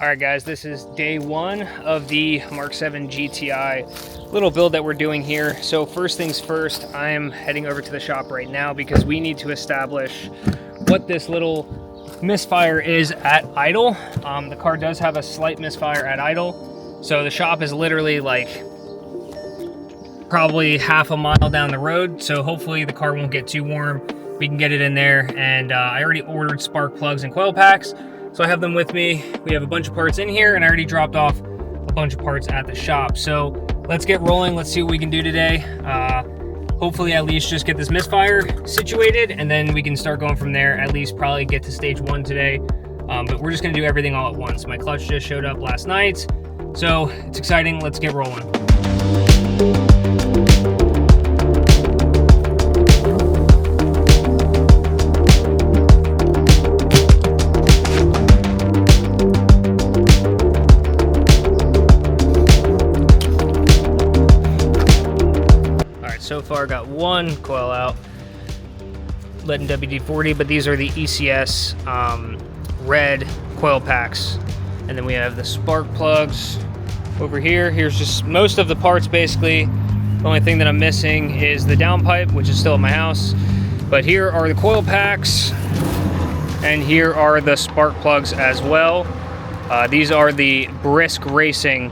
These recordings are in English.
All right, guys, this is day one of the MK7 GTI little build that we're doing here. So first things first, I'm heading over to the shop right now because we need to establish what this little misfire is at idle. The car does have a slight misfire at idle. So the shop is literally like probably half a mile down the road. So hopefully the car won't get too warm. We can get it in there. And I already ordered spark plugs and coil packs. So I have them with me. We have a bunch of parts in here and I already dropped off a bunch of parts at the shop. So let's get rolling. Let's see what we can do today. Hopefully at least just get this misfire situated and then we can start going from there. At least probably get to stage one today. But we're just gonna do everything all at once. My clutch just showed up last night. So it's exciting, let's get rolling. So far got one coil out, lead and WD-40, but these are the ECS red coil packs. And then we have the spark plugs over here. Here's just most of the parts basically. The only thing that I'm missing is the downpipe, which is still at my house. But here are the coil packs, and here are the spark plugs as well. These are the Brisk Racing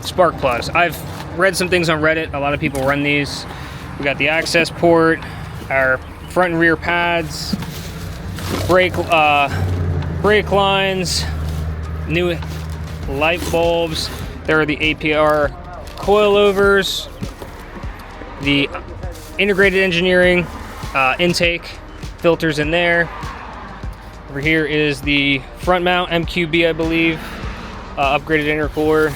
spark plugs. I've read some things on Reddit. A lot of people run these. We got the access port, our front and rear pads, brake lines, new light bulbs. There are the APR coilovers, the integrated engineering intake filters in there. Over here is the front mount MQB, I believe, upgraded intercooler.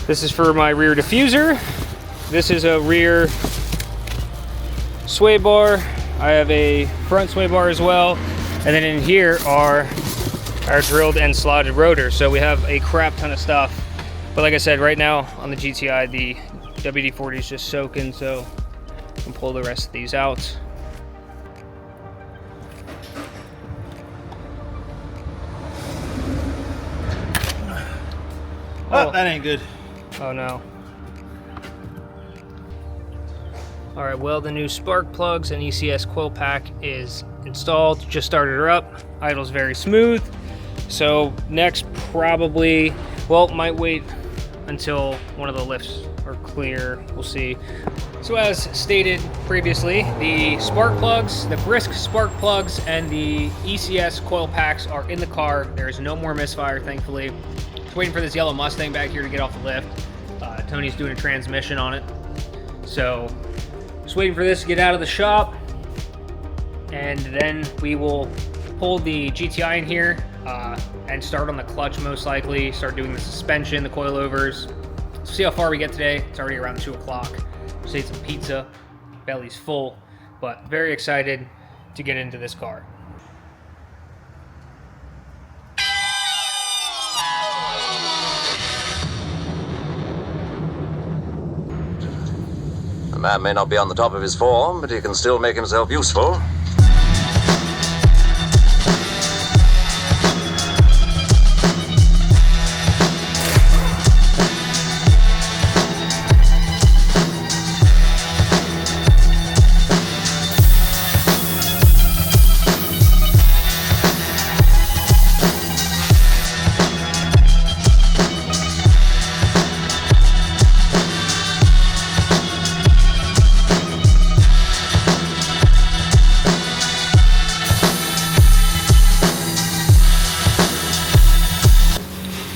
This is for my rear diffuser. This is a rear sway bar. I have a front sway bar as well. And then in here are our drilled and slotted rotors. So we have a crap ton of stuff. But like I said, right now on the GTI, the WD-40 is just soaking, so I can pull the rest of these out. Oh, that ain't good. Oh no. All right, well, the new spark plugs and ECS coil pack is installed. Just started her up. Idle's very smooth. So next probably, well, might wait until one of the lifts are clear. We'll see. So as stated previously, the spark plugs, the Brisk spark plugs and the ECS coil packs are in the car. There is no more misfire, thankfully. Just waiting for this yellow Mustang back here to get off the lift. Tony's doing a transmission on it. So just waiting for this to get out of the shop. And then we will pull the GTI in here and start on the clutch most likely. Start doing the suspension, the coilovers. See how far we get today. It's already around 2 o'clock. Just ate some pizza. Belly's full. But very excited to get into this car. A man may not be on the top of his form, but he can still make himself useful.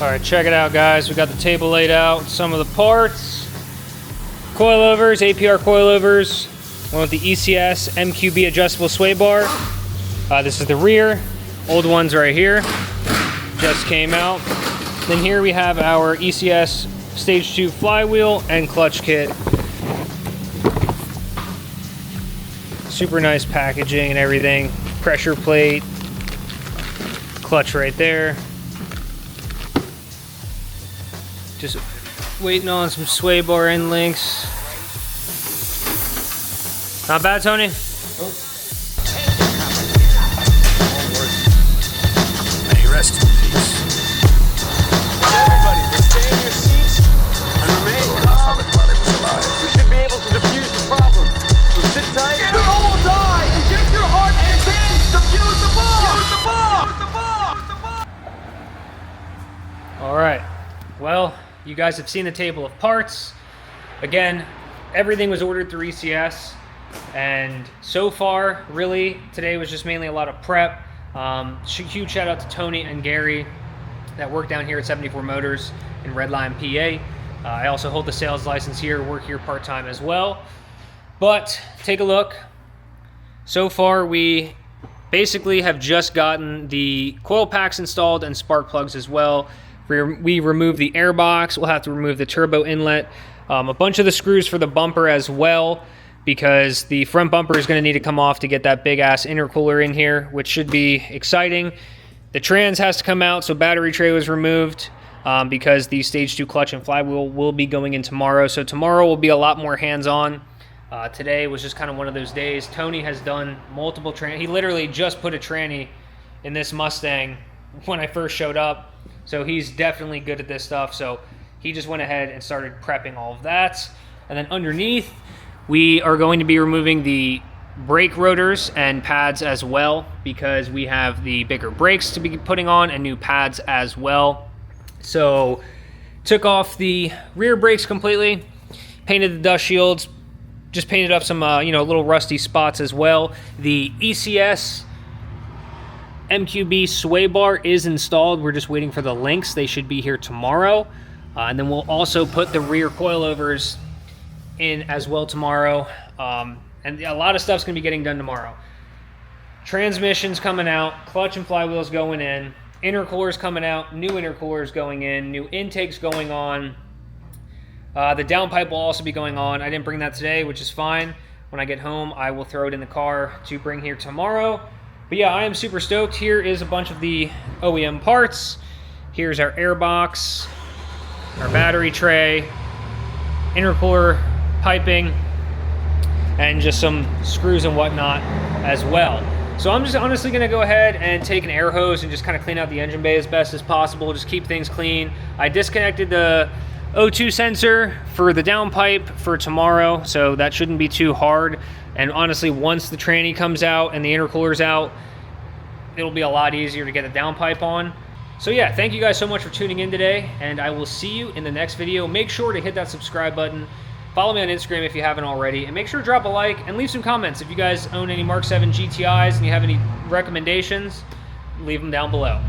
All right, check it out, guys. We got the table laid out, some of the parts, coilovers, APR coilovers, one with the ECS MQB adjustable sway bar. This is the rear, old ones right here, just came out. Then here we have our ECS stage 2 flywheel and clutch kit. Super nice packaging and everything. Pressure plate, clutch right there. Just waiting on some sway bar end links. Not bad, Tony? Oh. May he rest in peace. Well, you guys have seen the table of parts. Again, everything was ordered through ECS, and so far, really, today was just mainly a lot of prep. Huge shout out to Tony and Gary that work down here at 74 Motors in Redline, PA. I also hold the sales license here, work here part-time as well. But take a look. So far, we basically have just gotten the coil packs installed and spark plugs as well. We removed the air box. We'll have to remove the turbo inlet. A bunch of the screws for the bumper as well, because the front bumper is going to need to come off to get that big-ass intercooler in here, which should be exciting. The trans has to come out, so battery tray was removed because the stage 2 clutch and flywheel will be going in tomorrow. So tomorrow will be a lot more hands-on. Today was just kind of one of those days. Tony has done multiple He literally just put a tranny in this Mustang when I first showed up. So he's definitely good at this stuff. So he just went ahead and started prepping all of that. And then underneath, we are going to be removing the brake rotors and pads as well, because we have the bigger brakes to be putting on and new pads as well. So took off the rear brakes completely, painted the dust shields, just painted up some little rusty spots as well. The ECS MQB sway bar is installed. We're just waiting for the links. They should be here tomorrow. And then we'll also put the rear coilovers in as well tomorrow. And a lot of stuff's going to be getting done tomorrow. Transmission's coming out, clutch and flywheel's going in, intercoolers coming out, new intercoolers going in, new intakes going on. The downpipe will also be going on. I didn't bring that today, which is fine. When I get home, I will throw it in the car to bring here tomorrow. But yeah, I am super stoked. Here is a bunch of the OEM parts. Here's our air box, our battery tray, intercooler piping, and just some screws and whatnot as well. So I'm just honestly gonna go ahead and take an air hose and just kind of clean out the engine bay as best as possible, just keep things clean. I disconnected the O2 sensor for the downpipe for tomorrow, so that shouldn't be too hard. And honestly, once the tranny comes out and the intercooler's out, it'll be a lot easier to get the downpipe on. So yeah, thank you guys so much for tuning in today, and I will see you in the next video. Make sure to hit that subscribe button. Follow me on Instagram if you haven't already, and make sure to drop a like and leave some comments. If you guys own any MK7 GTIs and you have any recommendations, leave them down below.